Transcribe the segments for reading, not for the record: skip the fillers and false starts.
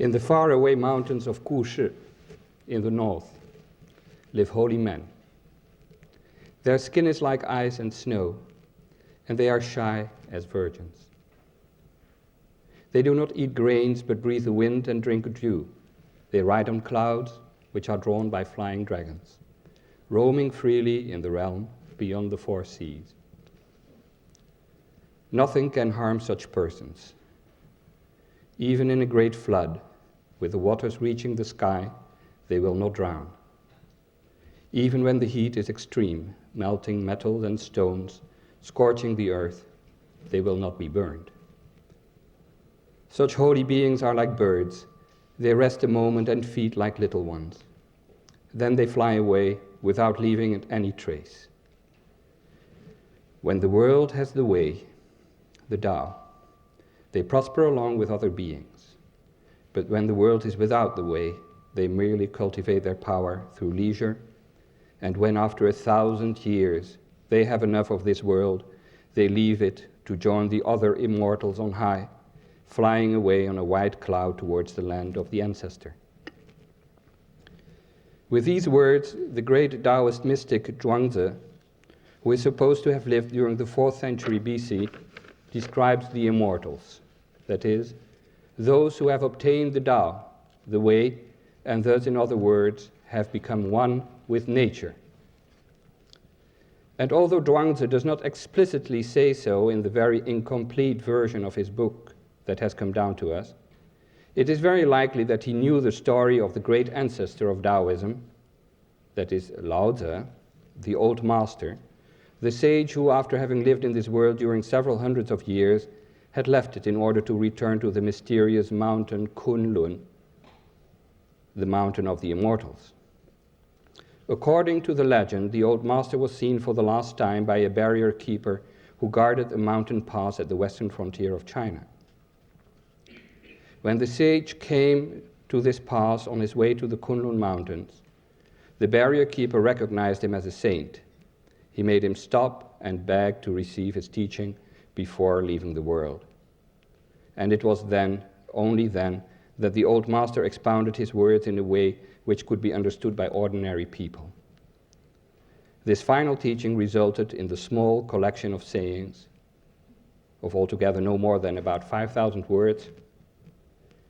In the faraway mountains of Kushi, in the north, live holy men. Their skin is like ice and snow, and they are shy as virgins. They do not eat grains, but breathe the wind and drink dew. They ride on clouds, which are drawn by flying dragons, roaming freely in the realm beyond the four seas. Nothing can harm such persons. Even in a great flood, with the waters reaching the sky, they will not drown. Even when the heat is extreme, melting metals and stones, scorching the earth, they will not be burned. Such holy beings are like birds. They rest a moment and feed like little ones. Then they fly away without leaving any trace. When the world has the way, the Tao, they prosper along with other beings. But when the world is without the way, they merely cultivate their power through leisure. And when after 1,000 years they have enough of this world, they leave it to join the other immortals on high, flying away on a white cloud towards the land of the ancestor. With these words, the great Taoist mystic Zhuangzi, who is supposed to have lived during the 4th century BC, describes the immortals, that is, those who have obtained the Tao, the way, and thus, in other words, have become one with nature. And although Zhuangzi does not explicitly say so in the very incomplete version of his book that has come down to us, it is very likely that he knew the story of the great ancestor of Taoism, that is Lao Tzu, the old master, the sage who, after having lived in this world during several hundreds of years, had left it in order to return to the mysterious mountain Kunlun, the mountain of the immortals. According to the legend, the old master was seen for the last time by a barrier keeper who guarded a mountain pass at the western frontier of China. When the sage came to this pass on his way to the Kunlun Mountains, the barrier keeper recognized him as a saint. He made him stop and beg to receive his teaching before leaving the world. And it was then, only then, that the old master expounded his words in a way which could be understood by ordinary people. This final teaching resulted in the small collection of sayings, of altogether no more than about 5,000 words,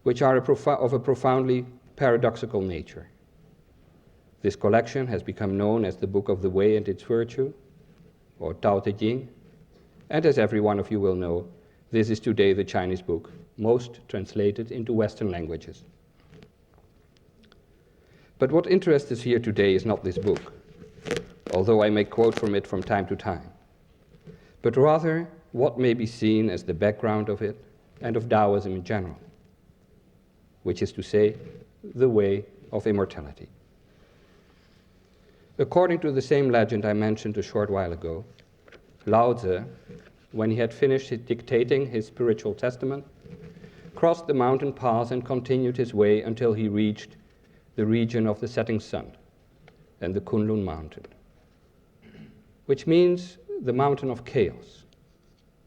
which are of a profoundly paradoxical nature. This collection has become known as the Book of the Way and its Virtue, or Tao Te Ching, and as every one of you will know, this is today the Chinese book, most translated into Western languages. But what interests us here today is not this book, although I may quote from it from time to time, but rather what may be seen as the background of it and of Taoism in general, which is to say, the way of immortality. According to the same legend I mentioned a short while ago, Lao Tzu, when he had finished dictating his spiritual testament, crossed the mountain pass and continued his way until he reached the region of the setting sun and the Kunlun mountain, which means the mountain of chaos,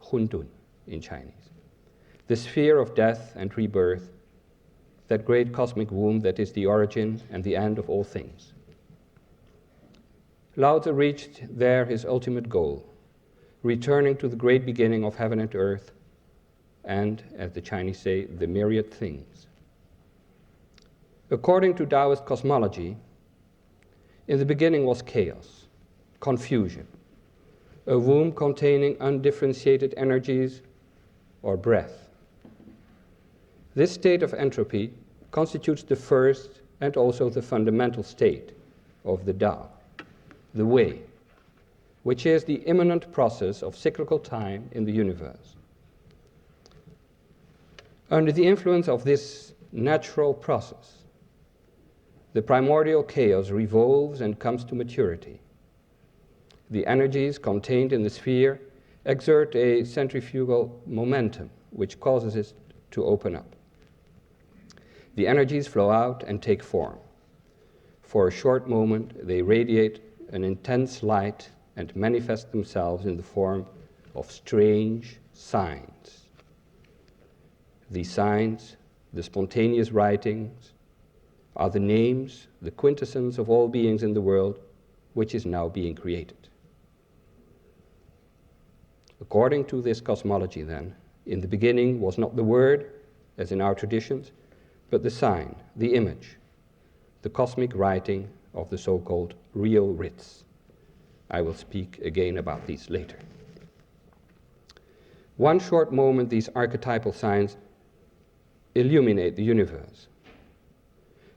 Huntun in Chinese, the sphere of death and rebirth, that great cosmic womb that is the origin and the end of all things. Lao Tzu reached there his ultimate goal, returning to the great beginning of heaven and earth, and, as the Chinese say, the myriad things. According to Taoist cosmology, in the beginning was chaos, confusion, a womb containing undifferentiated energies or breath. This state of entropy constitutes the first and also the fundamental state of the Tao, the way, which is the immanent process of cyclical time in the universe. Under the influence of this natural process, the primordial chaos revolves and comes to maturity. The energies contained in the sphere exert a centrifugal momentum which causes it to open up. The energies flow out and take form. For a short moment, they radiate an intense light and manifest themselves in the form of strange signs. These signs, the spontaneous writings, are the names, the quintessence of all beings in the world, which is now being created. According to this cosmology, then, in the beginning was not the word, as in our traditions, but the sign, the image, the cosmic writing of the so-called real writs. I will speak again about these later. One short moment, these archetypal signs illuminate the universe.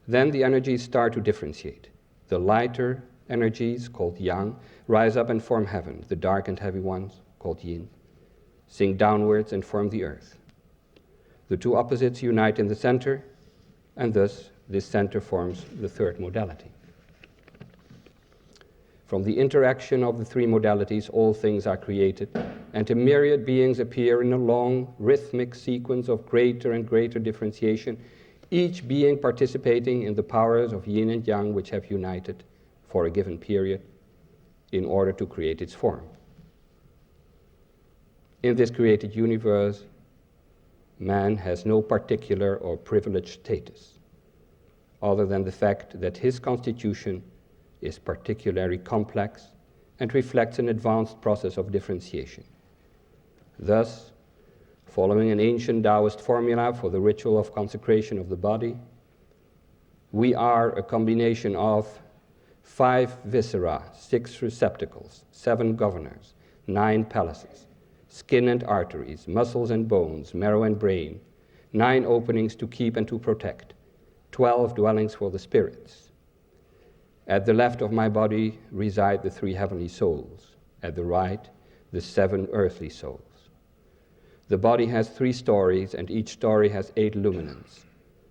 Then the energies start to differentiate. The lighter energies, called yang, rise up and form heaven. The dark and heavy ones, called yin, sink downwards and form the earth. The two opposites unite in the center, and thus this center forms the third modality. From the interaction of the three modalities, all things are created, and a myriad beings appear in a long, rhythmic sequence of greater and greater differentiation, each being participating in the powers of yin and yang which have united for a given period in order to create its form. In this created universe, man has no particular or privileged status, other than the fact that his constitution is particularly complex and reflects an advanced process of differentiation. Thus, following an ancient Taoist formula for the ritual of consecration of the body, we are a combination of 5 viscera, 6 receptacles, 7 governors, 9 palaces, skin and arteries, muscles and bones, marrow and brain, 9 openings to keep and to protect, 12 dwellings for the spirits. At the left of my body reside the 3 heavenly souls, at the right, the 7 earthly souls. The body has 3 stories, and each story has 8 luminants.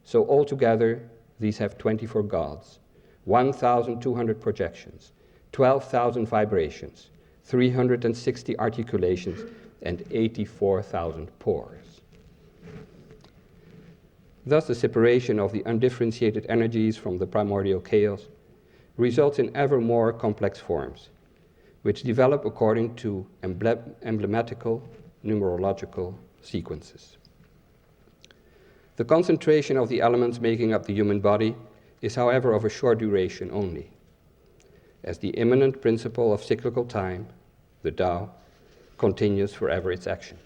So altogether, these have 24 gods, 1,200 projections, 12,000 vibrations, 360 articulations, and 84,000 pores. Thus, the separation of the undifferentiated energies from the primordial chaos results in ever more complex forms, which develop according to emblematical numerological sequences. The concentration of the elements making up the human body is, however, of a short duration only, as the immanent principle of cyclical time, the Tao, continues forever its action.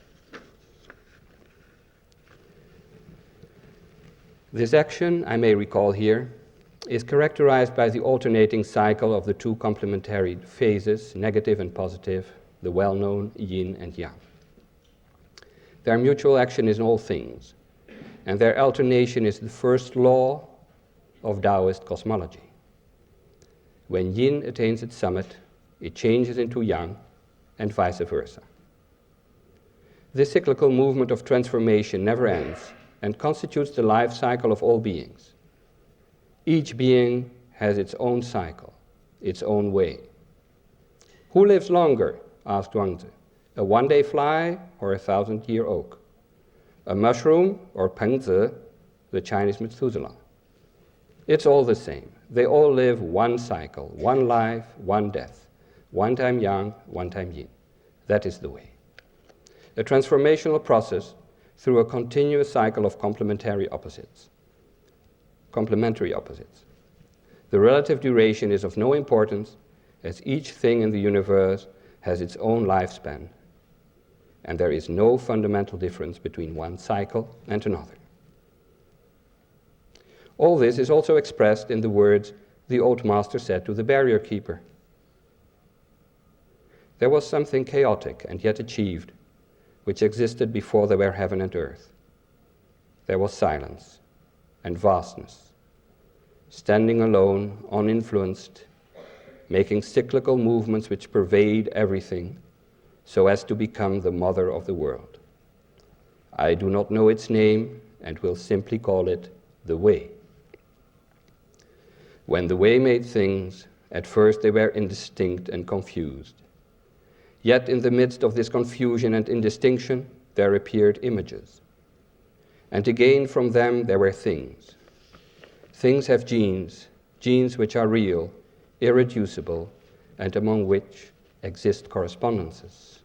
This action, I may recall here, is characterized by the alternating cycle of the 2 complementary phases, negative and positive, the well-known yin and yang. Their mutual action is in all things, and their alternation is the first law of Taoist cosmology. When yin attains its summit, it changes into yang, and vice versa. This cyclical movement of transformation never ends and constitutes the life cycle of all beings. Each being has its own cycle, its own way. Who lives longer? Asked Wangzi. A one-day fly or a 1,000-year oak? A mushroom or Pengzi, the Chinese Methuselah? It's all the same. They all live one cycle, one life, one death. One time yang, one time yin. That is the way. A transformational process through a continuous cycle of complementary opposites. The relative duration is of no importance, as each thing in the universe has its own lifespan, and there is no fundamental difference between one cycle and another. All this is also expressed in the words the old master said to the barrier keeper. There was something chaotic and yet achieved, which existed before there were heaven and earth. There was silence and vastness, standing alone, uninfluenced, making cyclical movements which pervade everything, so as to become the mother of the world. I do not know its name, and will simply call it the Way. When the Way made things, at first they were indistinct and confused. Yet in the midst of this confusion and indistinction, there appeared images. And again from them there were things. Things have genes, genes which are real, irreducible, and among which exist correspondences.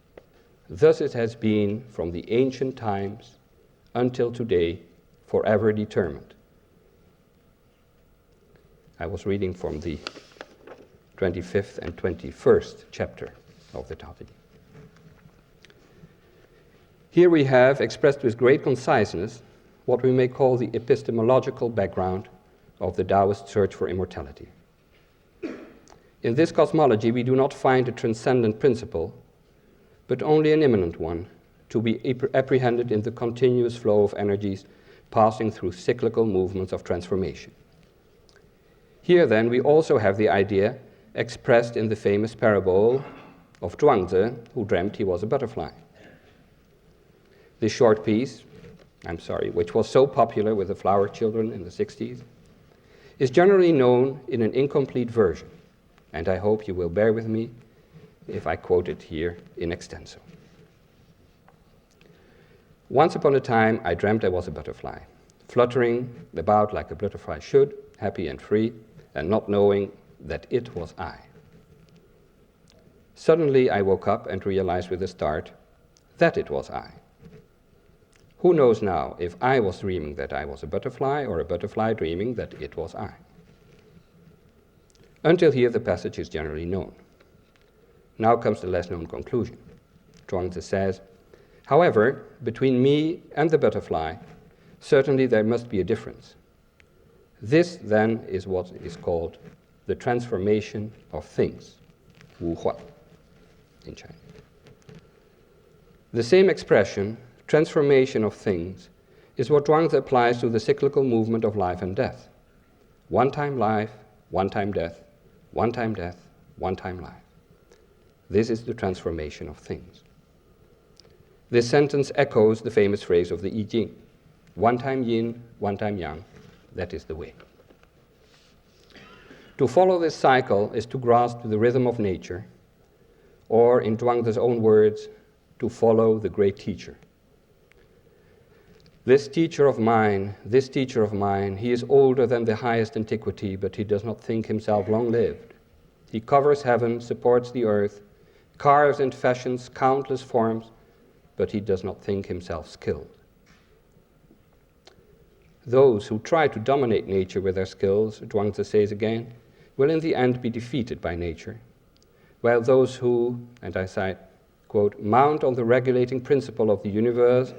Thus it has been from the ancient times until today forever determined. I was reading from the 25th and 21st chapter of the Tao Te Ching. Here we have, expressed with great conciseness, what we may call the epistemological background of the Taoist search for immortality. In this cosmology, we do not find a transcendent principle, but only an immanent one, to be apprehended in the continuous flow of energies passing through cyclical movements of transformation. Here, then, we also have the idea expressed in the famous parable of Zhuangzi, who dreamt he was a butterfly. This short piece, which was so popular with the flower children in the 60s, is generally known in an incomplete version, and I hope you will bear with me if I quote it here in extenso. Once upon a time, I dreamt I was a butterfly, fluttering about like a butterfly should, happy and free, and not knowing that it was I. Suddenly, I woke up and realized with a start that it was I. Who knows now if I was dreaming that I was a butterfly or a butterfly dreaming that it was I? Until here, the passage is generally known. Now comes the less known conclusion. Zhuangzi says, however, between me and the butterfly, certainly there must be a difference. This, then, is what is called the transformation of things, Wu Huan, in Chinese. The same expression, transformation of things, is what Zhuangzi applies to the cyclical movement of life and death. One time life, one time death, one time death, one time life. This is the transformation of things. This sentence echoes the famous phrase of the I Ching, one time yin, one time yang, that is the way. To follow this cycle is to grasp the rhythm of nature, or in Zhuangzi's own words, to follow the great teacher. This teacher of mine, he is older than the highest antiquity, but he does not think himself long-lived. He covers heaven, supports the earth, carves and fashions countless forms, but he does not think himself skilled. Those who try to dominate nature with their skills, Zhuangzi says again, will in the end be defeated by nature, while those who, and I cite, quote, mount on the regulating principle of the universe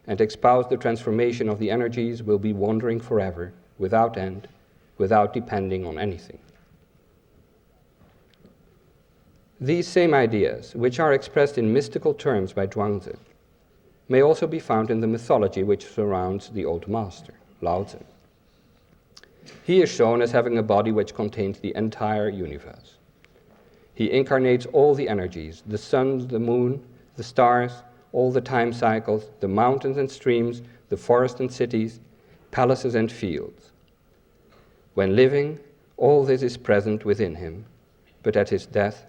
and espouse the transformation of the energies will be wandering forever, without end, without depending on anything. These same ideas, which are expressed in mystical terms by Zhuangzi, may also be found in the mythology which surrounds the old master, Lao Tzu. He is shown as having a body which contains the entire universe. He incarnates all the energies, the sun, the moon, the stars, all the time cycles, the mountains and streams, the forests and cities, palaces and fields. When living, all this is present within him, but at his death,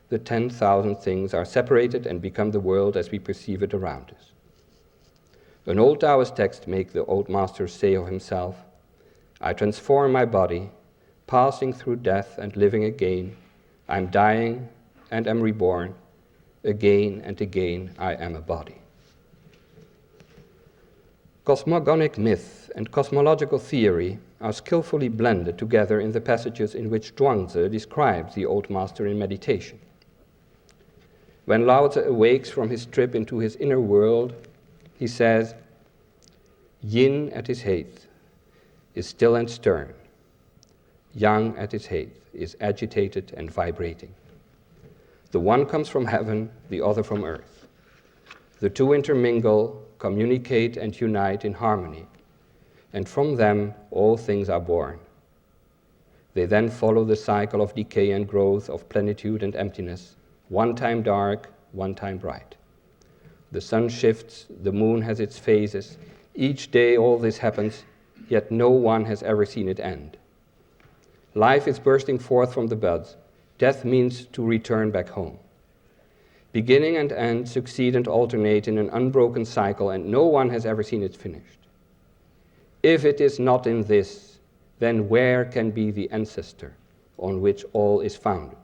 the 10,000 things are separated and become the world as we perceive it around us. An old Taoist text makes the old master say of himself, I transform my body, passing through death and living again. I'm dying and am reborn. Again and again I am a body. Cosmogonic myth and cosmological theory are skillfully blended together in the passages in which Zhuangzi describes the old master in meditation. When Lao Tzu awakes from his trip into his inner world, he says, yin at its height is still and stern. Yang at its height is agitated and vibrating. The one comes from heaven, the other from earth. The two intermingle, communicate and unite in harmony, and from them all things are born. They then follow the cycle of decay and growth, of plenitude and emptiness, one time dark, one time bright. The sun shifts, the moon has its phases. Each day all this happens, yet no one has ever seen it end. Life is bursting forth from the buds. Death means to return back home. Beginning and end succeed and alternate in an unbroken cycle, and no one has ever seen it finished. If it is not in this, then where can be the ancestor on which all is founded?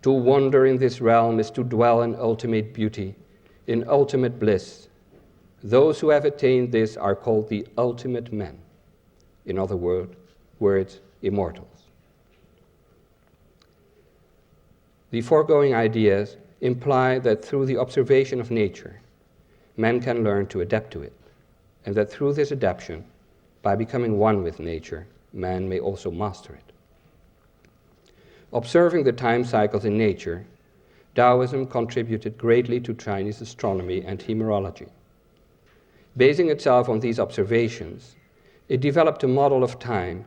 To wander in this realm is to dwell in ultimate beauty, in ultimate bliss. Those who have attained this are called the ultimate men. In other words, immortals. The foregoing ideas imply that through the observation of nature, man can learn to adapt to it, and that through this adaptation, by becoming one with nature, man may also master it. Observing the time cycles in nature, Taoism contributed greatly to Chinese astronomy and numerology. Basing itself on these observations, it developed a model of time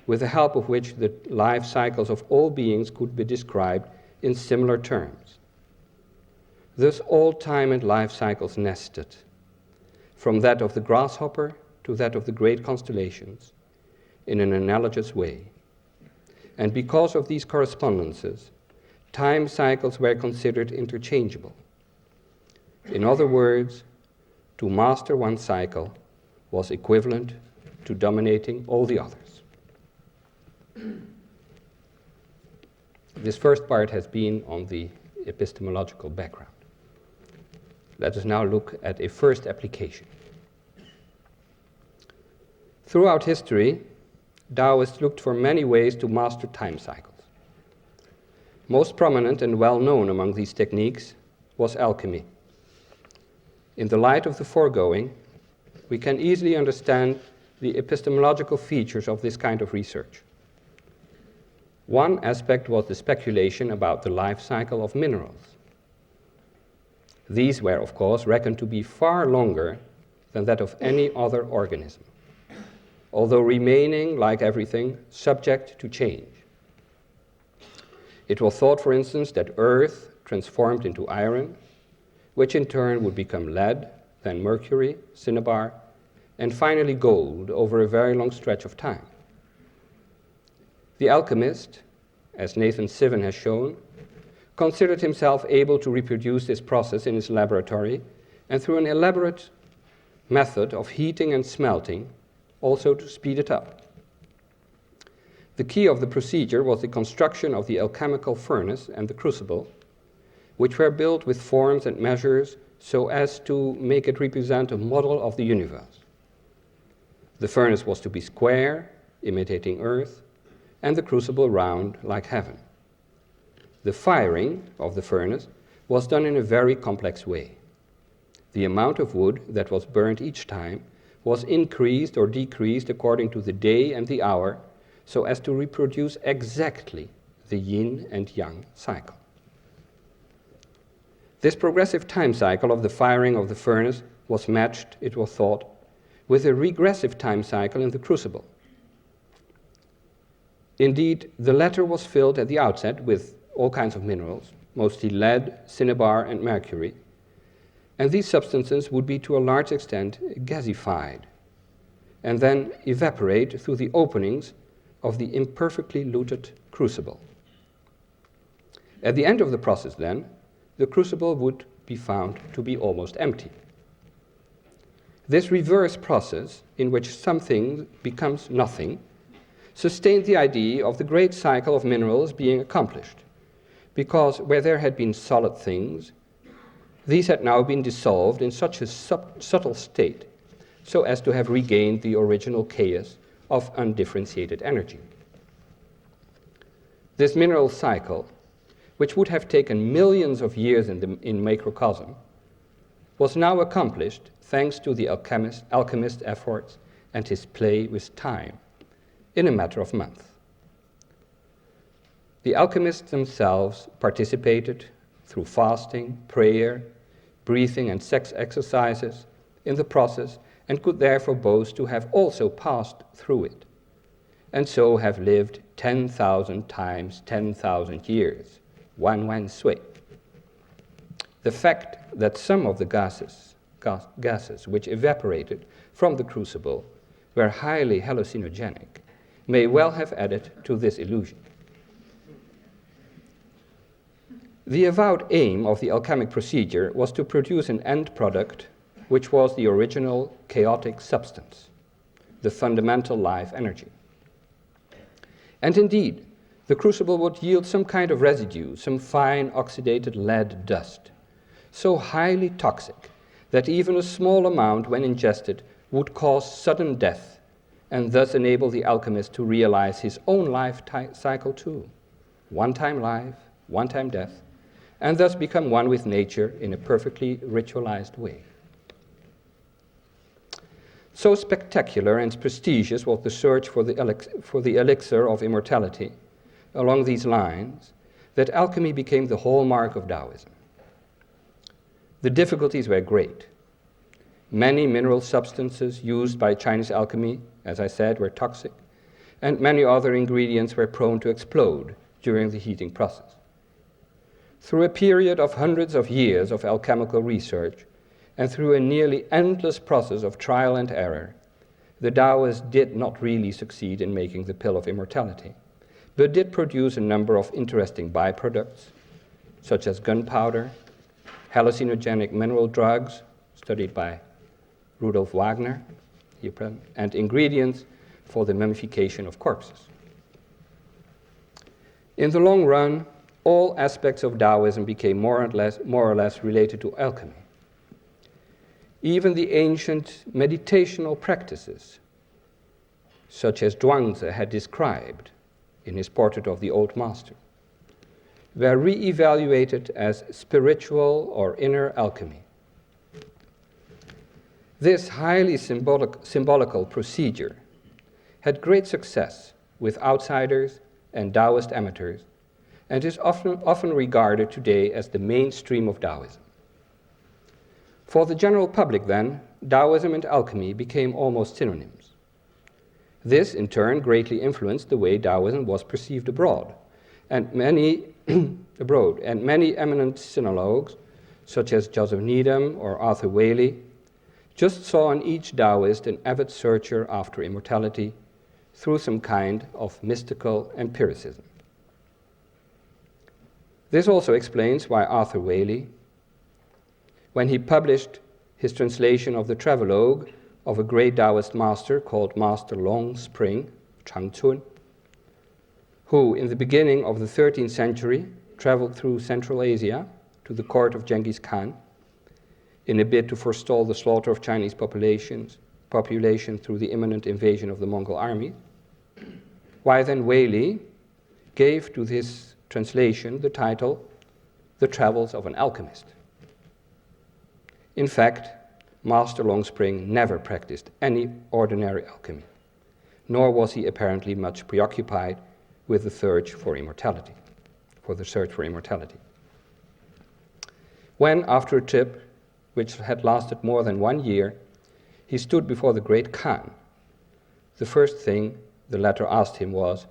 with the help of which the life cycles of all beings could be described in similar terms. Thus all time and life cycles nested, from that of the grasshopper to that of the great constellations, in an analogous way. And because of these correspondences, time cycles were considered interchangeable. In other words, to master one cycle was equivalent to dominating all the others. This first part has been on the epistemological background. Let us now look at a first application. Throughout history, Taoists looked for many ways to master time cycles. Most prominent and well-known among these techniques was alchemy. In the light of the foregoing, we can easily understand the epistemological features of this kind of research. One aspect was the speculation about the life cycle of minerals. These were, of course, reckoned to be far longer than that of any other organism, although remaining, like everything, subject to change. It was thought, for instance, that earth transformed into iron, which in turn would become lead, then mercury, cinnabar, and finally gold over a very long stretch of time. The alchemist, as Nathan Sivan has shown, considered himself able to reproduce this process in his laboratory, and through an elaborate method of heating and smelting, also to speed it up. The key of the procedure was the construction of the alchemical furnace and the crucible, which were built with forms and measures so as to make it represent a model of the universe. The furnace was to be square, imitating earth, and the crucible round, like heaven. The firing of the furnace was done in a very complex way. The amount of wood that was burned each time was increased or decreased according to the day and the hour, so as to reproduce exactly the yin and yang cycle. This progressive time cycle of the firing of the furnace was matched, it was thought, with a regressive time cycle in the crucible. Indeed, the latter was filled at the outset with all kinds of minerals, mostly lead, cinnabar, and mercury, and these substances would be to a large extent gasified and then evaporate through the openings of the imperfectly luted crucible. At the end of the process, then, the crucible would be found to be almost empty. This reverse process, in which something becomes nothing, sustained the idea of the great cycle of minerals being accomplished, because where there had been solid things, these had now been dissolved in such a subtle state so as to have regained the original chaos of undifferentiated energy. This mineral cycle, which would have taken millions of years in macrocosm, was now accomplished thanks to the alchemist's efforts and his play with time in a matter of months. The alchemists themselves participated through fasting, prayer, breathing, and sex exercises in the process, and could therefore boast to have also passed through it, and so have lived 10,000 times 10,000 years, wan sui. The fact that some of the gases which evaporated from the crucible were highly hallucinogenic may well have added to this illusion. The avowed aim of the alchemic procedure was to produce an end product which was the original chaotic substance, the fundamental life energy. And indeed, the crucible would yield some kind of residue, some fine oxidated lead dust, so highly toxic that even a small amount, when ingested, would cause sudden death, and thus enable the alchemist to realize his own life cycle too. One-time life, one-time death, and thus become one with nature in a perfectly ritualized way. So spectacular and prestigious was the search for the elixir of immortality along these lines that alchemy became the hallmark of Taoism. The difficulties were great. Many mineral substances used by Chinese alchemy, as I said, were toxic, and many other ingredients were prone to explode during the heating process. Through a period of hundreds of years of alchemical research, and through a nearly endless process of trial and error, the Taoists did not really succeed in making the pill of immortality, but did produce a number of interesting byproducts, such as gunpowder, hallucinogenic mineral drugs, studied by Rudolf Wagner, here present, and ingredients for the mummification of corpses. In the long run, all aspects of Taoism became more or less related to alchemy. Even the ancient meditational practices, such as Zhuangzi had described in his portrait of the Old Master, were re-evaluated as spiritual or inner alchemy. This highly symbolical procedure had great success with outsiders and Taoist amateurs, and is often regarded today as the mainstream of Taoism. For the general public, then, Taoism and alchemy became almost synonyms. This, in turn, greatly influenced the way Taoism was perceived abroad, and many eminent sinologues, such as Joseph Needham or Arthur Waley, just saw in each Taoist an avid searcher after immortality through some kind of mystical empiricism. This also explains why Arthur Waley, when he published his translation of the travelogue of a great Taoist master called Master Long Spring, Changcun, who in the beginning of the 13th century traveled through Central Asia to the court of Genghis Khan in a bid to forestall the slaughter of Chinese population through the imminent invasion of the Mongol army, why then Waley gave to this translation the title, The Travels of an Alchemist. In fact, Master Longspring never practiced any ordinary alchemy, nor was he apparently much preoccupied with the search for immortality. When, after a trip which had lasted more than 1 year, he stood before the great Khan, the first thing the latter asked him was,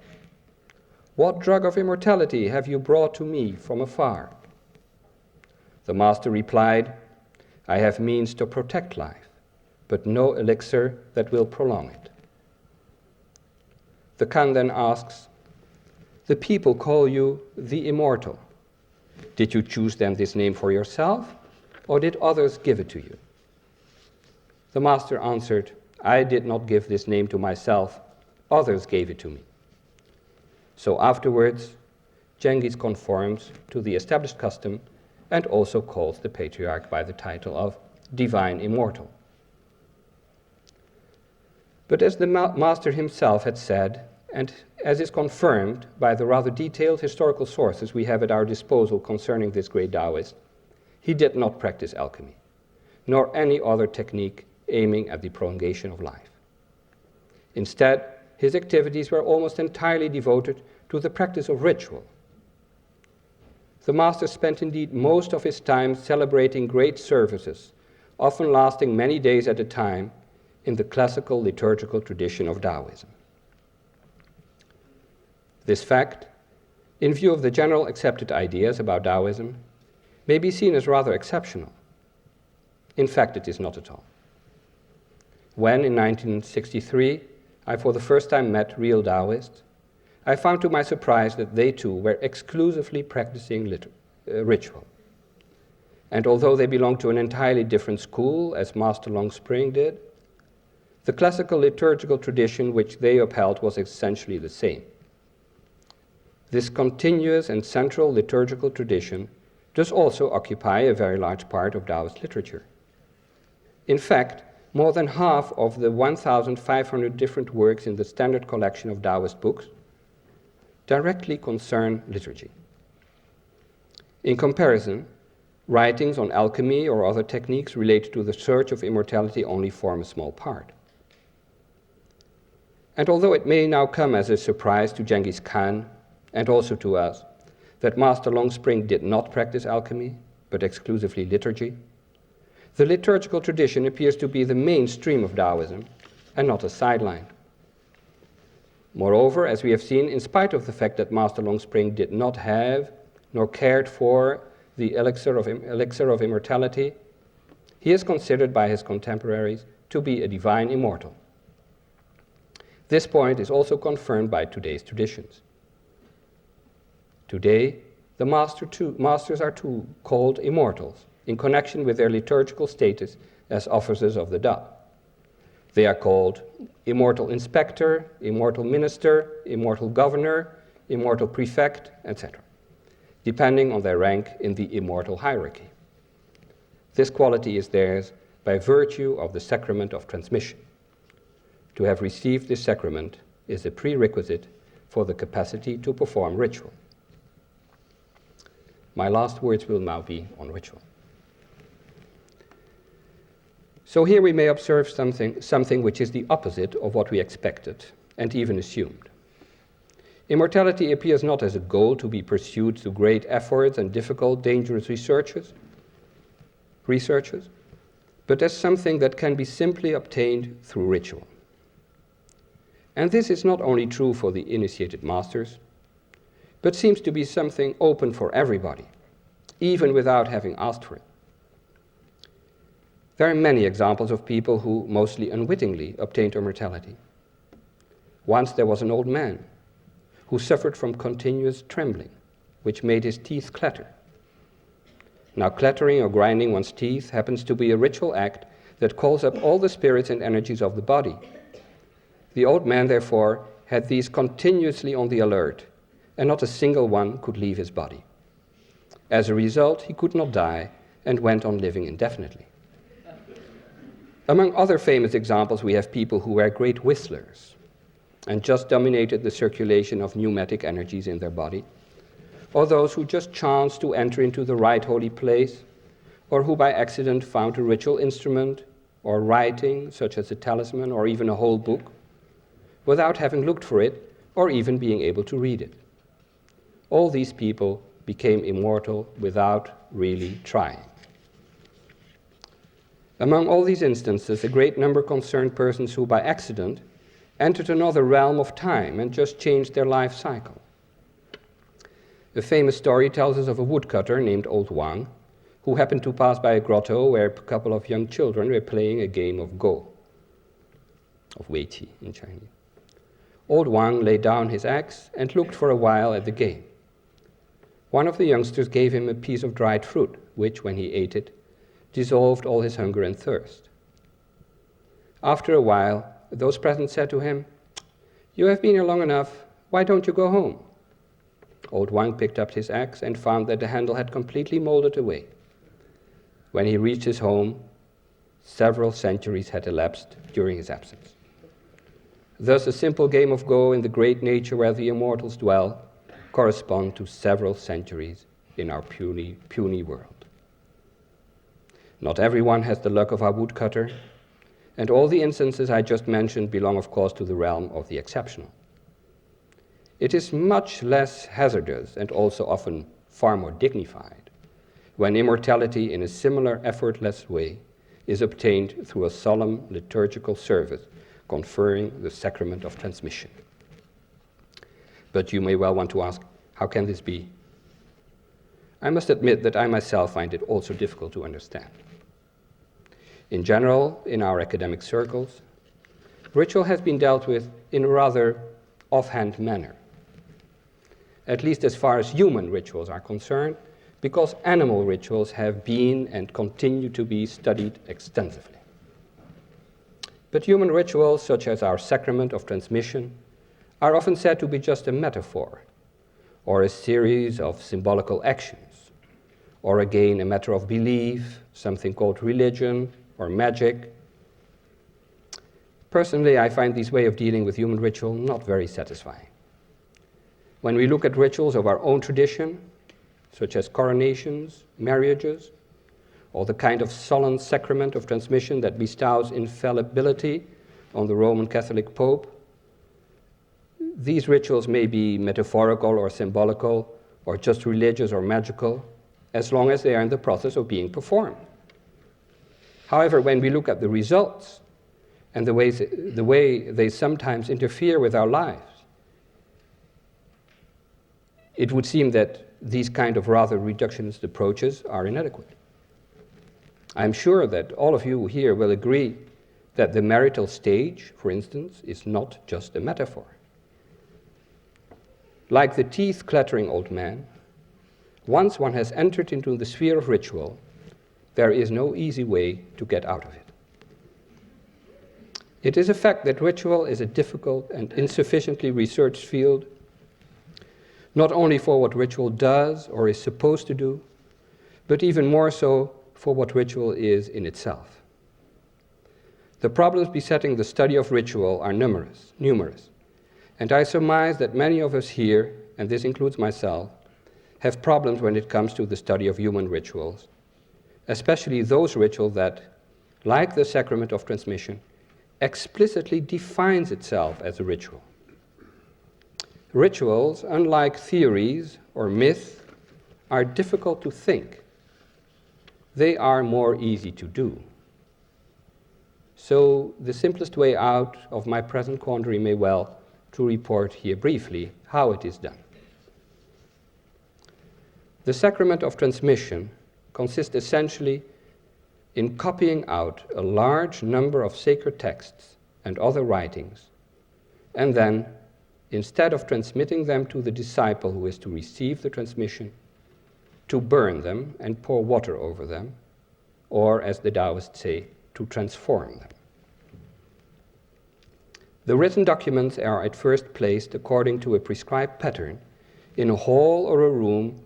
"What drug of immortality have you brought to me from afar?" The master replied, "I have means to protect life, but no elixir that will prolong it." The Khan then asks, "The people call you the immortal. Did you choose then this name for yourself, or did others give it to you?" The master answered, "I did not give this name to myself, others gave it to me." So afterwards, Genghis conforms to the established custom and also calls the patriarch by the title of Divine Immortal. But as the master himself had said, and as is confirmed by the rather detailed historical sources we have at our disposal concerning this great Taoist, he did not practice alchemy, nor any other technique aiming at the prolongation of life. Instead, his activities were almost entirely devoted to the practice of ritual. The master spent indeed most of his time celebrating great services, often lasting many days at a time, in the classical liturgical tradition of Taoism. This fact, in view of the general accepted ideas about Taoism, may be seen as rather exceptional. In fact, it is not at all. When, in 1963, I for the first time met real Taoists, I found to my surprise that they too were exclusively practicing ritual. And although they belonged to an entirely different school, as Master Longspring did, the classical liturgical tradition which they upheld was essentially the same. This continuous and central liturgical tradition does also occupy a very large part of Taoist literature. In fact, more than half of the 1,500 different works in the standard collection of Taoist books directly concern liturgy. In comparison, writings on alchemy or other techniques related to the search of immortality only form a small part. And although it may now come as a surprise to Genghis Khan, and also to us, that Master Longspring did not practice alchemy, but exclusively liturgy, the liturgical tradition appears to be the mainstream of Taoism, and not a sideline. Moreover, as we have seen, in spite of the fact that Master Longspring did not have, nor cared for, the elixir of immortality, he is considered by his contemporaries to be a divine immortal. This point is also confirmed by today's traditions. Today, the masters are too called immortals in connection with their liturgical status as officers of the Tao. They are called immortal inspector, immortal minister, immortal governor, immortal prefect, etc., depending on their rank in the immortal hierarchy. This quality is theirs by virtue of the sacrament of transmission. To have received this sacrament is a prerequisite for the capacity to perform ritual. My last words will now be on ritual. So here we may observe something which is the opposite of what we expected and even assumed. Immortality appears not as a goal to be pursued through great efforts and difficult, dangerous researches, but as something that can be simply obtained through ritual. And this is not only true for the initiated masters, but seems to be something open for everybody, even without having asked for it. There are many examples of people who, mostly unwittingly, obtained immortality. Once there was an old man who suffered from continuous trembling, which made his teeth clatter. Now, clattering or grinding one's teeth happens to be a ritual act that calls up all the spirits and energies of the body. The old man, therefore, had these continuously on the alert, and not a single one could leave his body. As a result, he could not die and went on living indefinitely. Among other famous examples, we have people who were great whistlers and just dominated the circulation of pneumatic energies in their body, or those who just chanced to enter into the right holy place, or who by accident found a ritual instrument or writing, such as a talisman or even a whole book, without having looked for it or even being able to read it. All these people became immortal without really trying. Among all these instances, a great number concerned persons who by accident entered another realm of time and just changed their life cycle. A famous story tells us of a woodcutter named Old Wang, who happened to pass by a grotto where a couple of young children were playing a game of Go, of Weiqi in Chinese. Old Wang laid down his axe and looked for a while at the game. One of the youngsters gave him a piece of dried fruit, which, when he ate it, dissolved all his hunger and thirst. After a while, those present said to him, "You have been here long enough, why don't you go home?" Old Wang picked up his axe and found that the handle had completely molded away. When he reached his home, several centuries had elapsed during his absence. Thus, a simple game of Go in the great nature where the immortals dwell correspond to several centuries in our puny world. Not everyone has the luck of our woodcutter, and all the instances I just mentioned belong, of course, to the realm of the exceptional. It is much less hazardous and also often far more dignified when immortality in a similar effortless way is obtained through a solemn liturgical service conferring the sacrament of transmission. But you may well want to ask, how can this be? I must admit that I myself find it also difficult to understand. In general, in our academic circles, ritual has been dealt with in a rather offhand manner, at least as far as human rituals are concerned, because animal rituals have been and continue to be studied extensively. But human rituals, such as our sacrament of transmission, are often said to be just a metaphor, or a series of symbolical actions, or again a matter of belief, something called religion, or magic. Personally, I find this way of dealing with human ritual not very satisfying. When we look at rituals of our own tradition, such as coronations, marriages, or the kind of solemn sacrament of transmission that bestows infallibility on the Roman Catholic Pope, these rituals may be metaphorical or symbolical, or just religious or magical, as long as they are in the process of being performed. However, when we look at the results and the way they sometimes interfere with our lives, it would seem that these kind of rather reductionist approaches are inadequate. I'm sure that all of you here will agree that the marital stage, for instance, is not just a metaphor. Like the teeth-clattering old man, once one has entered into the sphere of ritual, there is no easy way to get out of it. It is a fact that ritual is a difficult and insufficiently researched field, not only for what ritual does or is supposed to do, but even more so for what ritual is in itself. The problems besetting the study of ritual are numerous, and I surmise that many of us here, and this includes myself, have problems when it comes to the study of human rituals, especially those rituals that, like the sacrament of transmission, explicitly defines itself as a ritual. Rituals, unlike theories or myths, are difficult to think. They are more easy to do. So the simplest way out of my present quandary may well to report here briefly how it is done. The sacrament of transmission consists essentially in copying out a large number of sacred texts and other writings, and then, instead of transmitting them to the disciple who is to receive the transmission, to burn them and pour water over them, or, as the Taoists say, to transform them. The written documents are at first placed according to a prescribed pattern in a hall or a room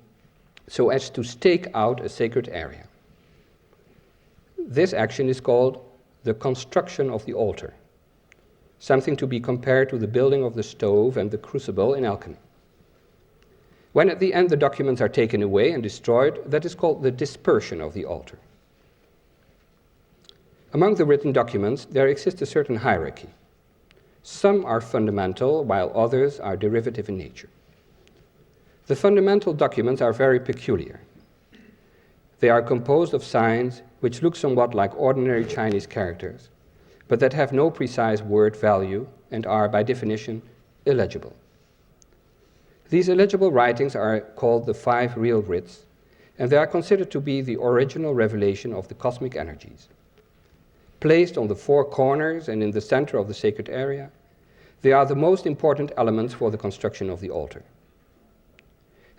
so as to stake out a sacred area. This action is called the construction of the altar, something to be compared to the building of the stove and the crucible in alchemy. When at the end the documents are taken away and destroyed, that is called the dispersion of the altar. Among the written documents, there exists a certain hierarchy. Some are fundamental, while others are derivative in nature. The fundamental documents are very peculiar. They are composed of signs which look somewhat like ordinary Chinese characters, but that have no precise word value and are, by definition, illegible. These illegible writings are called the 5 real writs, and they are considered to be the original revelation of the cosmic energies. Placed on the 4 corners and in the center of the sacred area, they are the most important elements for the construction of the altar.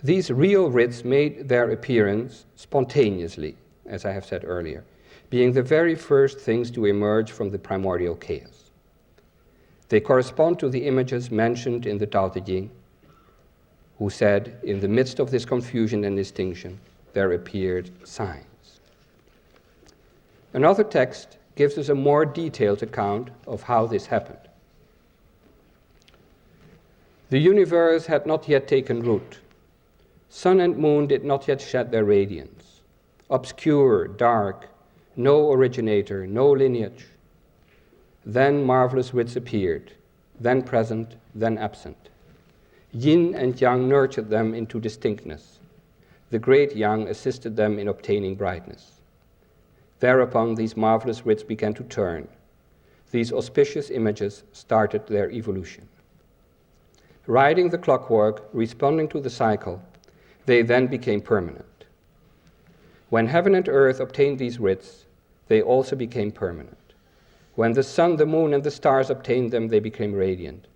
These real writs made their appearance spontaneously, as I have said earlier, being the very first things to emerge from the primordial chaos. They correspond to the images mentioned in the Tao Te Ching, who said, in the midst of this confusion and distinction, there appeared signs. Another text gives us a more detailed account of how this happened. The universe had not yet taken root. Sun and moon did not yet shed their radiance. Obscure, dark, no originator, no lineage. Then marvelous wits appeared, then present, then absent. Yin and Yang nurtured them into distinctness. The great Yang assisted them in obtaining brightness. Thereupon these marvelous wits began to turn. These auspicious images started their evolution. Riding the clockwork, responding to the cycle, they then became permanent. When heaven and earth obtained these writs, they also became permanent. When the sun, the moon, and the stars obtained them, they became radiant.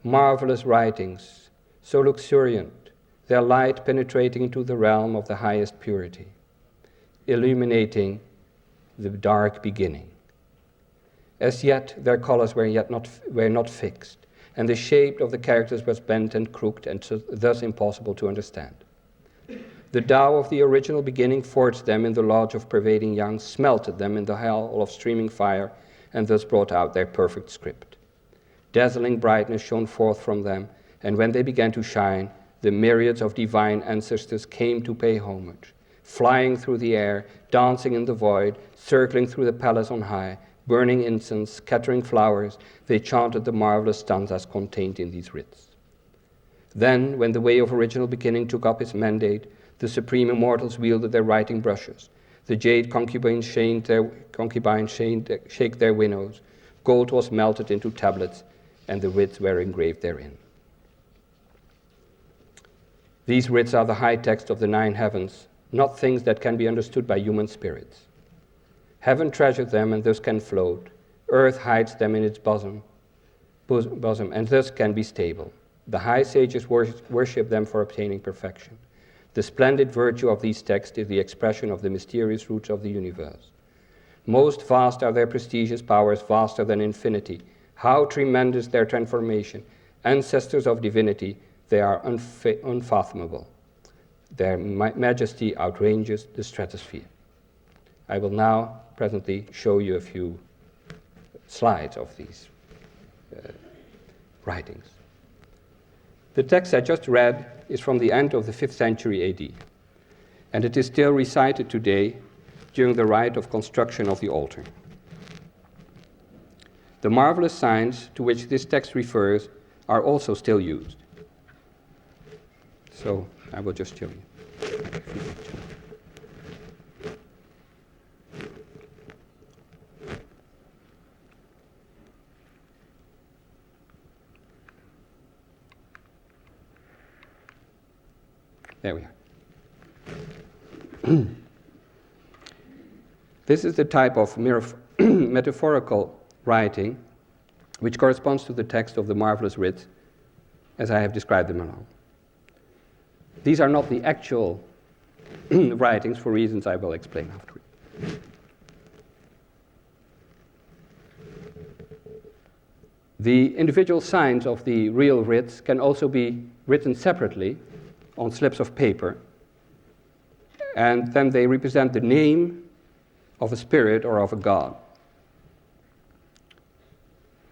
Marvelous writings, so luxuriant, their light penetrating into the realm of the highest purity, illuminating the dark beginning. As yet, their colors were not fixed, and the shape of the characters was bent and crooked and thus impossible to understand. The Tao of the original beginning forged them in the lodge of pervading yang, smelted them in the hell of streaming fire, and thus brought out their perfect script. Dazzling brightness shone forth from them, and when they began to shine, the myriads of divine ancestors came to pay homage, flying through the air, dancing in the void, circling through the palace on high, burning incense, scattering flowers, they chanted the marvelous stanzas contained in these writs. Then, when the way of original beginning took up its mandate, the supreme immortals wielded their writing brushes. The jade concubines shake their winnows. Gold was melted into tablets, and the writs were engraved therein. These writs are the high text of the 9 heavens, not things that can be understood by human spirits. Heaven treasured them and thus can float. Earth hides them in its bosom and thus can be stable. The high sages worship them for obtaining perfection. The splendid virtue of these texts is the expression of the mysterious roots of the universe. Most vast are their prestigious powers, vaster than infinity. How tremendous their transformation. Ancestors of divinity, they are unfathomable. Their majesty outranges the stratosphere. I will now presently show you a few slides of these writings. The text I just read is from the end of the 5th century AD, and it is still recited today during the rite of construction of the altar. The marvelous signs to which this text refers are also still used. So I will just show you. There we are. This is the type of metaphorical writing which corresponds to the text of the marvelous writs as I have described them along. These are not the actual writings for reasons I will explain afterward. The individual signs of the real writs can also be written separately on slips of paper, and then they represent the name of a spirit or of a god.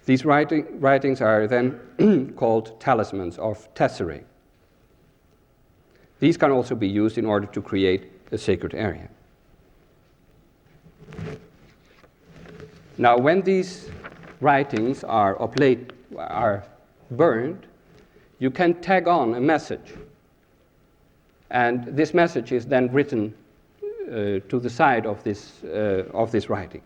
These writings are then called talismans of tesserae. These can also be used in order to create a sacred area. Now, when these writings are burned, you can tag on a message. And this message is then written to the side of this writing.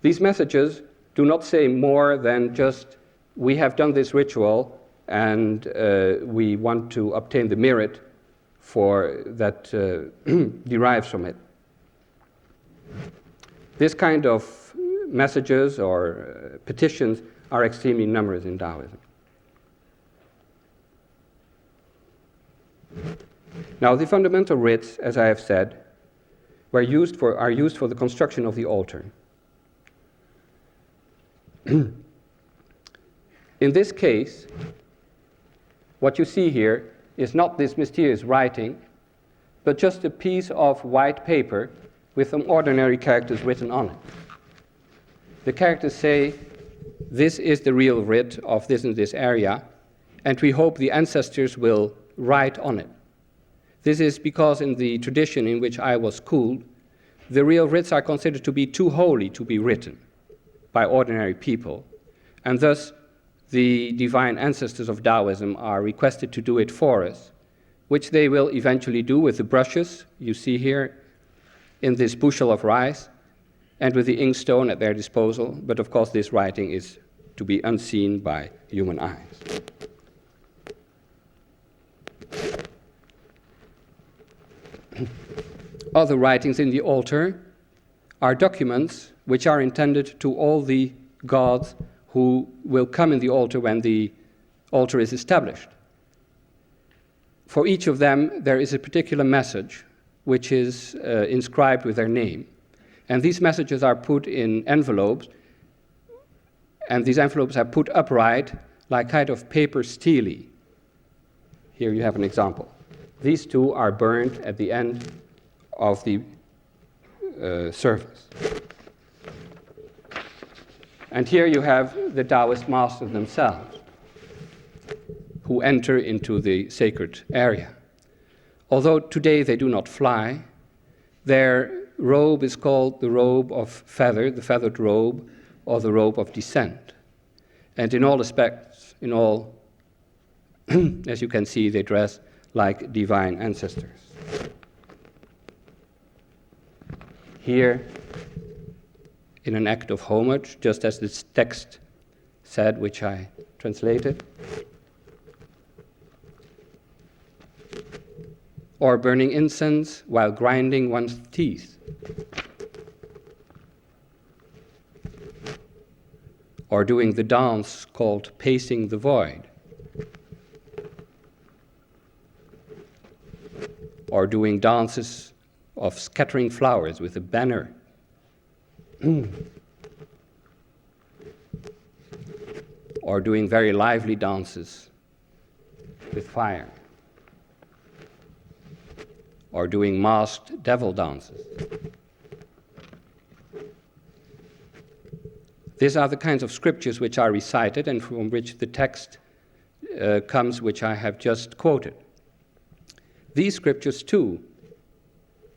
These messages do not say more than just, we have done this ritual and we want to obtain the merit that derives from it. This kind of messages or petitions are extremely numerous in Taoism. Now, the fundamental writs, as I have said, are used for the construction of the altar. In this case, what you see here is not this mysterious writing, but just a piece of white paper with some ordinary characters written on it. The characters say, this is the real writ of this and this area, and we hope the ancestors will write on it. This is because in the tradition in which I was schooled, the real writs are considered to be too holy to be written by ordinary people, and thus the divine ancestors of Taoism are requested to do it for us, which they will eventually do with the brushes you see here in this bushel of rice, and with the inkstone at their disposal, but of course this writing is to be unseen by human eyes. Other writings in the altar are documents which are intended to all the gods who will come in the altar when the altar is established. For each of them, there is a particular message which is inscribed with their name. And these messages are put in envelopes, and these envelopes are put upright like kind of paper stele. Here you have an example. These two are burned at the end of the service. And here you have the Taoist masters themselves, who enter into the sacred area. Although today they do not fly, their robe is called the robe of feather, the feathered robe, or the robe of descent. And in all aspects, in all, as you can see, they dress like divine ancestors. Here, in an act of homage, just as this text said, which I translated, or burning incense while grinding one's teeth, or doing the dance called pacing the void, or doing dances of scattering flowers with a banner, or doing very lively dances with fire, or doing masked devil dances. These are the kinds of scriptures which are recited and from which the text comes, which I have just quoted. These scriptures, too,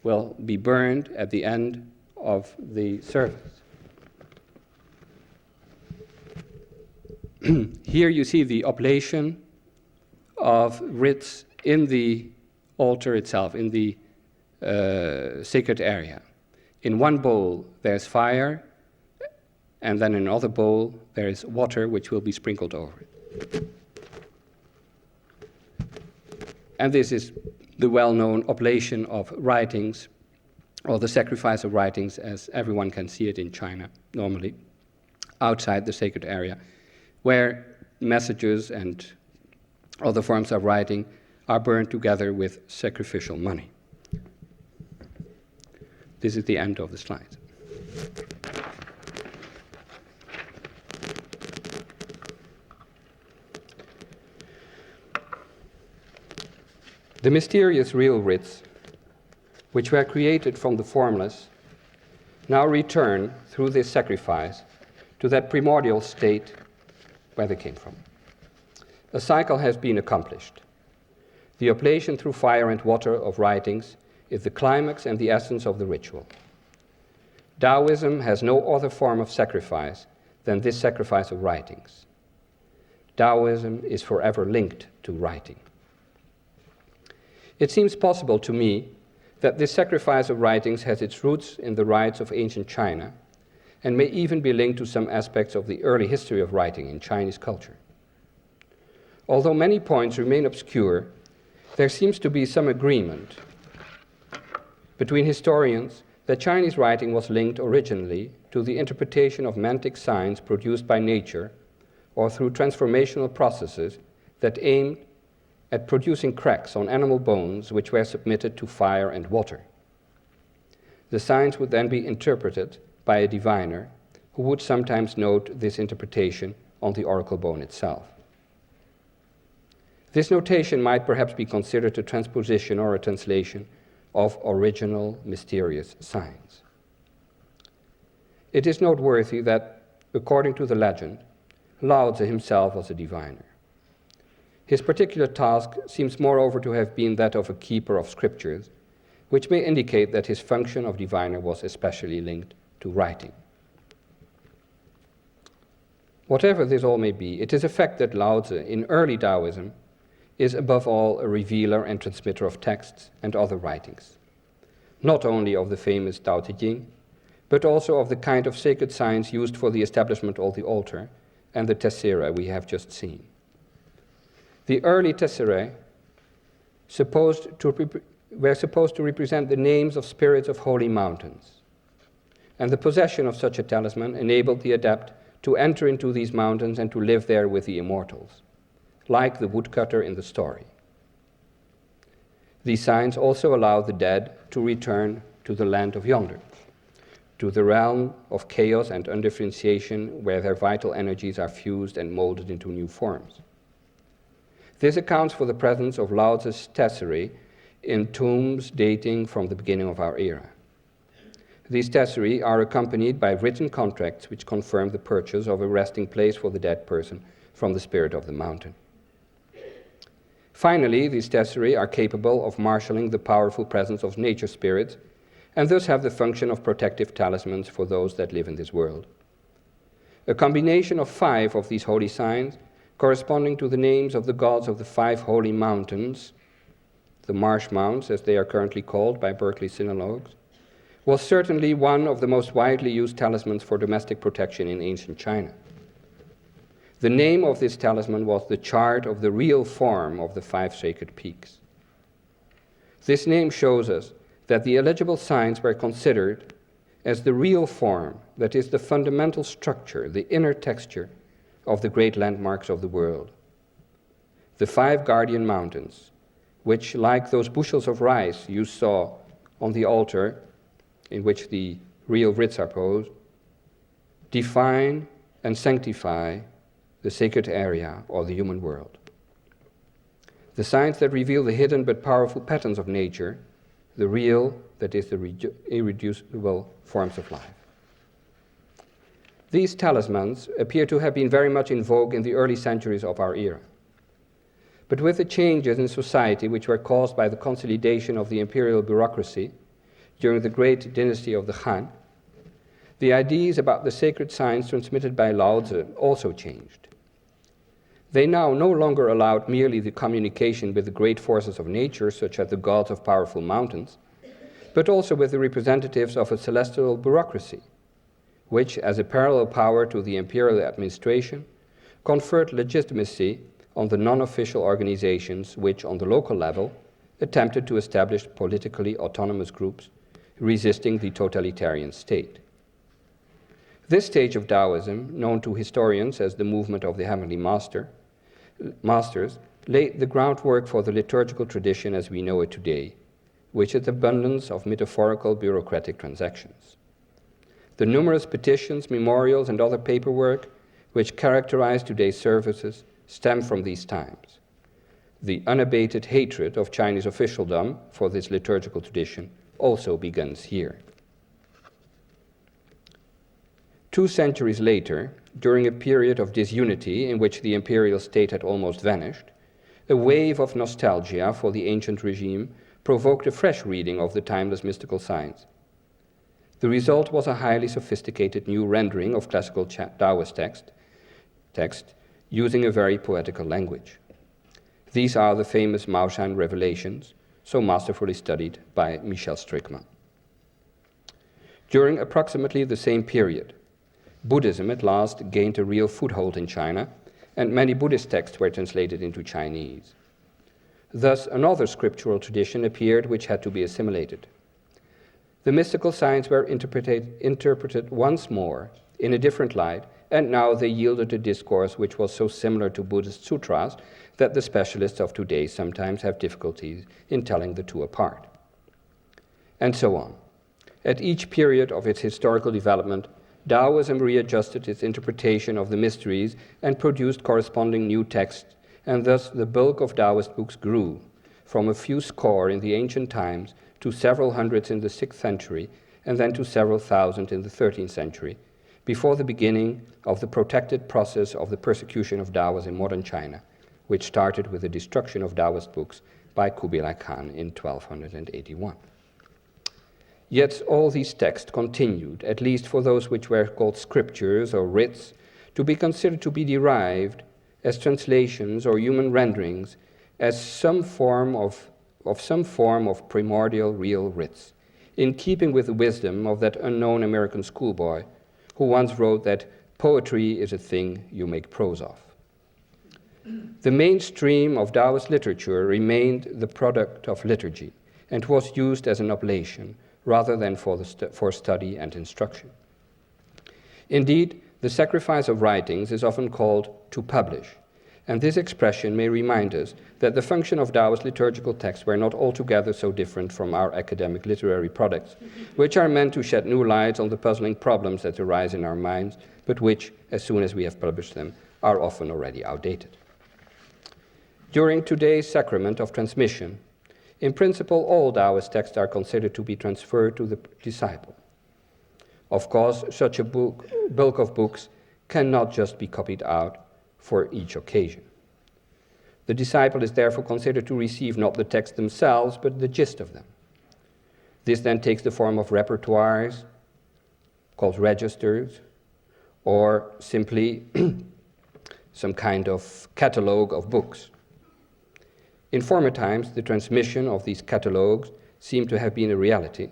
will be burned at the end of the service. Here you see the oblation of writs in the altar itself, in the sacred area. In one bowl there's fire, and then in another bowl there is water which will be sprinkled over it. And this is the well-known oblation of writings, or the sacrifice of writings, as everyone can see it in China normally, outside the sacred area, where messages and other forms of writing are burned together with sacrificial money. This is the end of the slides. The mysterious real writs, which were created from the formless, now return through this sacrifice to that primordial state where they came from. A cycle has been accomplished. The oblation through fire and water of writings is the climax and the essence of the ritual. Taoism has no other form of sacrifice than this sacrifice of writings. Taoism is forever linked to writing. It seems possible to me that this sacrifice of writings has its roots in the rites of ancient China and may even be linked to some aspects of the early history of writing in Chinese culture. Although many points remain obscure, there seems to be some agreement between historians that Chinese writing was linked originally to the interpretation of mantic signs produced by nature or through transformational processes that aimed at producing cracks on animal bones which were submitted to fire and water. The signs would then be interpreted by a diviner who would sometimes note this interpretation on the oracle bone itself. This notation might perhaps be considered a transposition or a translation of original mysterious signs. It is noteworthy that, according to the legend, Lao Tzu himself was a diviner. His particular task seems moreover to have been that of a keeper of scriptures, which may indicate that his function of diviner was especially linked to writing. Whatever this all may be, it is a fact that Lao Tzu, in early Taoism, is above all a revealer and transmitter of texts and other writings, not only of the famous Tao Te Ching, but also of the kind of sacred signs used for the establishment of the altar and the tessera we have just seen. The early tesserae were supposed to represent the names of spirits of holy mountains, and the possession of such a talisman enabled the adept to enter into these mountains and to live there with the immortals, like the woodcutter in the story. These signs also allow the dead to return to the land of yonder, to the realm of chaos and undifferentiation where their vital energies are fused and molded into new forms. This accounts for the presence of Lao Tzu's tesserae in tombs dating from the beginning of our era. These tesserae are accompanied by written contracts which confirm the purchase of a resting place for the dead person from the spirit of the mountain. Finally, these tesserae are capable of marshalling the powerful presence of nature spirits and thus have the function of protective talismans for those that live in this world. A combination of 5 of these holy signs, corresponding to the names of the gods of the 5 holy mountains, the marsh mounts as they are currently called by Berkeley sinologues, was certainly one of the most widely used talismans for domestic protection in ancient China. The name of this talisman was the chart of the real form of the 5 sacred peaks. This name shows us that the eligible signs were considered as the real form, that is, the fundamental structure, the inner texture of the great landmarks of the world. The 5 guardian mountains, which, like those bushels of rice you saw on the altar in which the real writs are posed, define and sanctify the sacred area or the human world. The signs that reveal the hidden but powerful patterns of nature, the real, that is, the irreducible forms of life. These talismans appear to have been very much in vogue in the early centuries of our era. But with the changes in society which were caused by the consolidation of the imperial bureaucracy during the great dynasty of the Han, the ideas about the sacred signs transmitted by Lao Tzu also changed. They now no longer allowed merely the communication with the great forces of nature, such as the gods of powerful mountains, but also with the representatives of a celestial bureaucracy, which, as a parallel power to the imperial administration, conferred legitimacy on the non-official organizations which, on the local level, attempted to establish politically autonomous groups resisting the totalitarian state. This stage of Taoism, known to historians as the movement of the Heavenly Masters, laid the groundwork for the liturgical tradition as we know it today, which is abundance of metaphorical bureaucratic transactions. The numerous petitions, memorials, and other paperwork which characterize today's services stem from these times. The unabated hatred of Chinese officialdom for this liturgical tradition also begins here. 2 centuries later, during a period of disunity in which the imperial state had almost vanished, a wave of nostalgia for the ancient regime provoked a fresh reading of the timeless mystical signs. The result was a highly sophisticated new rendering of classical Taoist text using a very poetical language. These are the famous Maoshan revelations, so masterfully studied by Michel Strickmann. During approximately the same period, Buddhism at last gained a real foothold in China, and many Buddhist texts were translated into Chinese. Thus, another scriptural tradition appeared which had to be assimilated. The mystical signs were interpreted once more in a different light, and now they yielded a discourse which was so similar to Buddhist sutras that the specialists of today sometimes have difficulties in telling the two apart. And so on. At each period of its historical development, Taoism readjusted its interpretation of the mysteries and produced corresponding new texts, and thus the bulk of Taoist books grew from a few score in the ancient times to several hundreds in the 6th century, and then to several thousand in the 13th century, before the beginning of the protracted process of the persecution of Taoists in modern China, which started with the destruction of Taoist books by Kublai Khan in 1281. Yet all these texts continued, at least for those which were called scriptures or writs, to be considered to be derived as translations or human renderings as some form of primordial real writs, in keeping with the wisdom of that unknown American schoolboy who once wrote that poetry is a thing you make prose of. The mainstream of Taoist literature remained the product of liturgy and was used as an oblation rather than for study and instruction. Indeed, the sacrifice of writings is often called to publish, and this expression may remind us that the function of Taoist liturgical texts were not altogether so different from our academic literary products, which are meant to shed new light on the puzzling problems that arise in our minds, but which, as soon as we have published them, are often already outdated. During today's sacrament of transmission, In principle, all Taoist texts are considered to be transferred to the disciple. Of course, such a bulk of books cannot just be copied out for each occasion. The disciple is therefore considered to receive not the texts themselves, but the gist of them. This then takes the form of repertoires, called registers, or simply some kind of catalogue of books. In former times, the transmission of these catalogues seemed to have been a reality,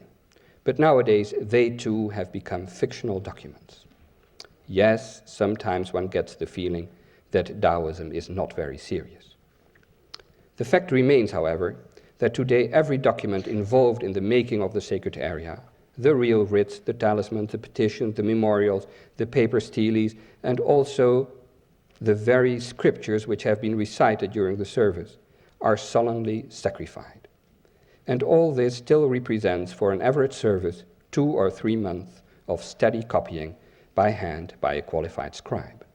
but nowadays they too have become fictional documents. Yes, sometimes one gets the feeling that Taoism is not very serious. The fact remains, however, that today every document involved in the making of the sacred area, the real writs, the talismans, the petitions, the memorials, the paper steles, and also the very scriptures which have been recited during the service, are solemnly sacrificed. And all this still represents, for an average service, 2 or 3 months of steady copying by hand by a qualified scribe.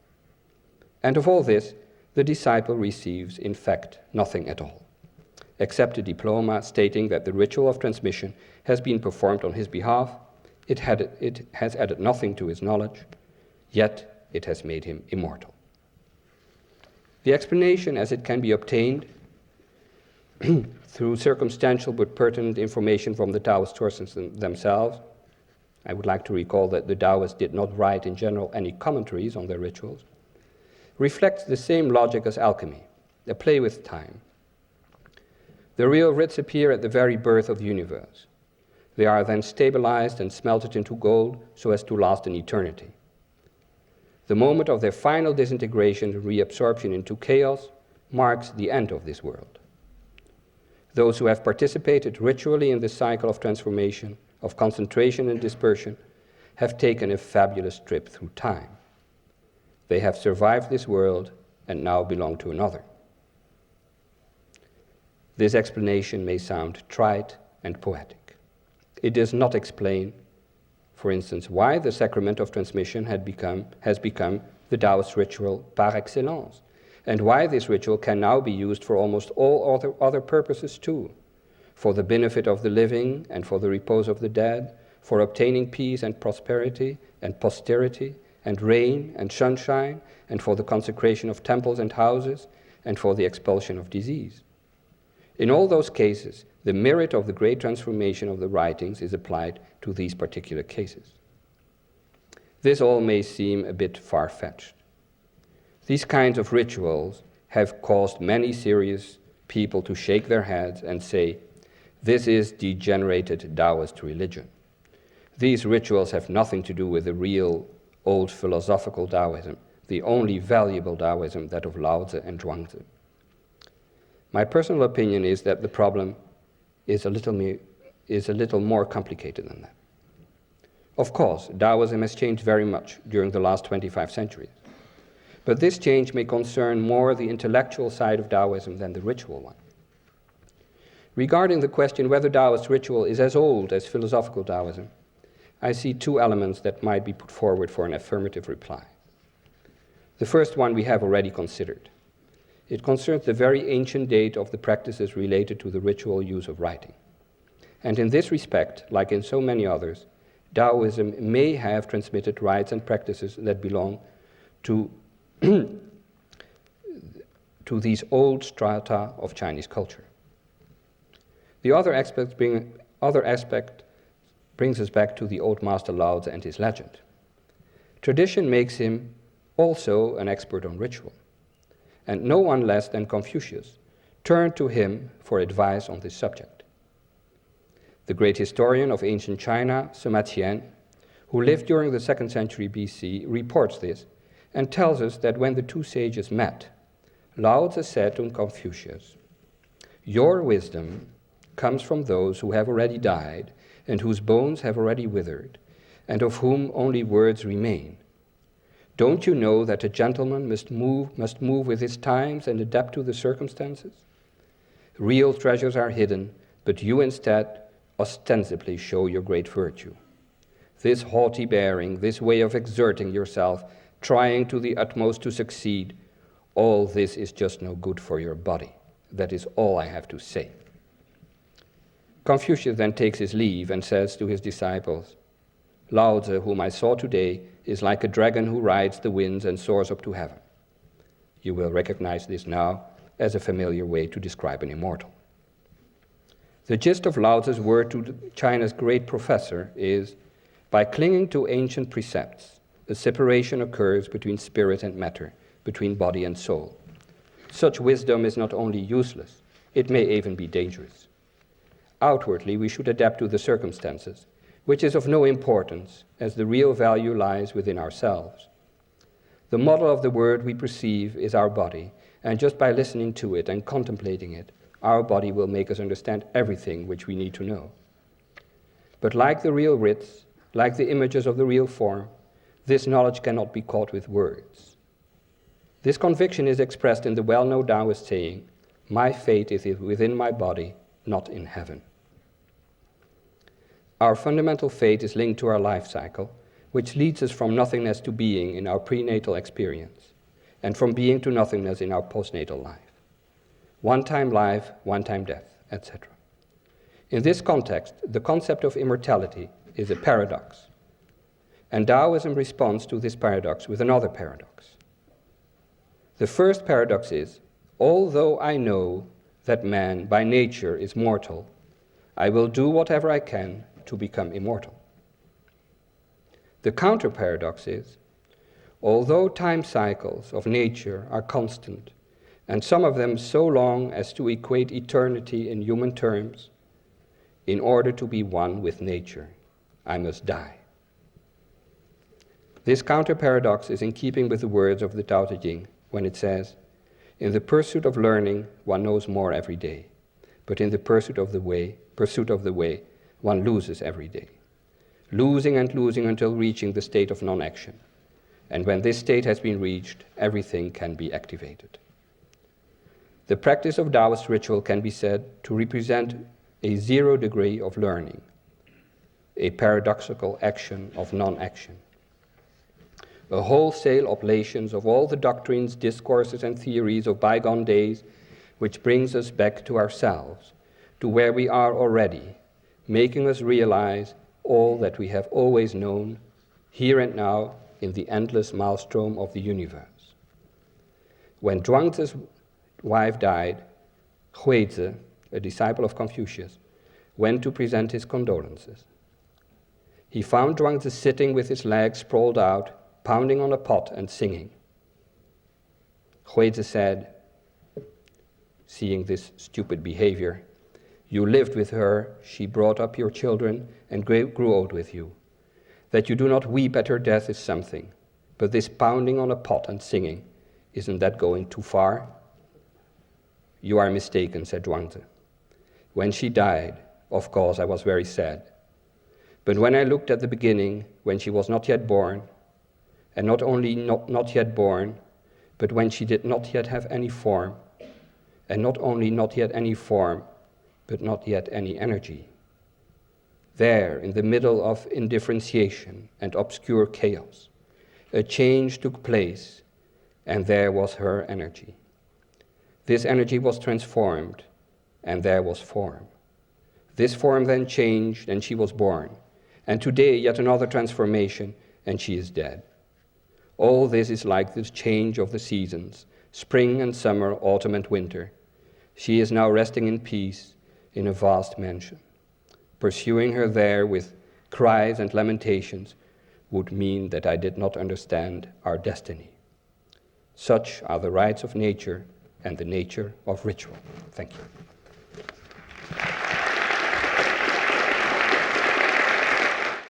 And of all this, the disciple receives, in fact, nothing at all, except a diploma stating that the ritual of transmission has been performed on his behalf. It has added nothing to his knowledge, yet it has made him immortal. The explanation, as it can be obtained through circumstantial but pertinent information from the Taoist sources themselves — I would like to recall that the Taoists did not write in general any commentaries on their rituals — reflects the same logic as alchemy, a play with time. The real writs appear at the very birth of the universe. They are then stabilized and smelted into gold so as to last an eternity. The moment of their final disintegration and reabsorption into chaos marks the end of this world. Those who have participated ritually in this cycle of transformation, of concentration and dispersion, have taken a fabulous trip through time. They have survived this world and now belong to another. This explanation may sound trite and poetic. It does not explain, for instance, why the sacrament of transmission has become the Taoist ritual par excellence, and why this ritual can now be used for almost all other purposes too, for the benefit of the living and for the repose of the dead, for obtaining peace and prosperity and posterity and rain and sunshine, and for the consecration of temples and houses, and for the expulsion of disease. In all those cases, the merit of the great transformation of the writings is applied to these particular cases. This all may seem a bit far-fetched. These kinds of rituals have caused many serious people to shake their heads and say, "This is degenerated Taoist religion. These rituals have nothing to do with the real old philosophical Taoism, the only valuable Taoism, that of Lao Tzu and Zhuangzi." My personal opinion is that the problem is a little more complicated than that. Of course, Taoism has changed very much during the last 25 centuries. But this change may concern more the intellectual side of Taoism than the ritual one. Regarding the question whether Taoist ritual is as old as philosophical Taoism, I see 2 elements that might be put forward for an affirmative reply. The first one we have already considered. It concerns the very ancient date of the practices related to the ritual use of writing. And in this respect, like in so many others, Taoism may have transmitted rites and practices that belong to these old strata of Chinese culture. The other aspect brings us back to the old master Lao Tzu and his legend. Tradition makes him also an expert on ritual, and no one less than Confucius turned to him for advice on this subject. The great historian of ancient China, Sima Qian, who lived during the 2nd century BC, reports this and tells us that when the 2 sages met, Lao Tzu said to Confucius, "Your wisdom comes from those who have already died and whose bones have already withered, and of whom only words remain. Don't you know that a gentleman must move with his times and adapt to the circumstances? Real treasures are hidden, but you instead ostensibly show your great virtue. This haughty bearing, this way of exerting yourself, trying to the utmost to succeed, all this is just no good for your body. That is all I have to say." Confucius then takes his leave and says to his disciples, Lao Tzu, whom I saw today, is like a dragon who rides the winds and soars up to heaven. You will recognize this now as a familiar way to describe an immortal. The gist of Lao Tzu's word to China's great professor is, by clinging to ancient precepts, a separation occurs between spirit and matter, between body and soul. Such wisdom is not only useless, it may even be dangerous. Outwardly, we should adapt to the circumstances, which is of no importance, as the real value lies within ourselves. The model of the world we perceive is our body, and just by listening to it and contemplating it, our body will make us understand everything which we need to know. But like the real writs, like the images of the real form, this knowledge cannot be caught with words. This conviction is expressed in the well-known Taoist saying, "My fate is within my body, not in heaven." Our fundamental fate is linked to our life cycle, which leads us from nothingness to being in our prenatal experience, and from being to nothingness in our postnatal life. One-time life, one-time death, etc. In this context, the concept of immortality is a paradox, and Taoism responds to this paradox with another paradox. The first paradox is, although I know that man by nature is mortal, I will do whatever I can to become immortal. The counter paradox is, although time cycles of nature are constant, and some of them so long as to equate eternity in human terms, in order to be one with nature, I must die. This counter paradox is in keeping with the words of the Tao Te Ching when it says, in the pursuit of learning, one knows more every day, but in the pursuit of the way, one loses every day, losing and losing until reaching the state of non-action. And when this state has been reached, everything can be activated. The practice of Taoist ritual can be said to represent a 0 degree of learning, a paradoxical action of non-action. A wholesale oblations of all the doctrines, discourses, and theories of bygone days, which brings us back to ourselves, to where we are already, making us realize all that we have always known, here and now, in the endless maelstrom of the universe. When Zhuangzi's wife died, Huizi, a disciple of Confucius, went to present his condolences. He found Zhuangzi sitting with his legs sprawled out, pounding on a pot and singing. Huizi said, seeing this stupid behavior, "You lived with her, she brought up your children and grew old with you. That you do not weep at her death is something, but this pounding on a pot and singing, isn't that going too far?" "You are mistaken," said Zhuangzi. "When she died, of course I was very sad. But when I looked at the beginning, when she was not yet born, and not only not yet born, but when she did not yet have any form, and not only not yet any form, but not yet any energy. There, in the middle of indifferentiation and obscure chaos, a change took place, and there was her energy. This energy was transformed, and there was form. This form then changed, and she was born. And today, yet another transformation, and she is dead. All this is like the change of the seasons, spring and summer, autumn and winter. She is now resting in peace in a vast mansion. Pursuing her there with cries and lamentations would mean that I did not understand our destiny. Such are the rights of nature and the nature of ritual." Thank you.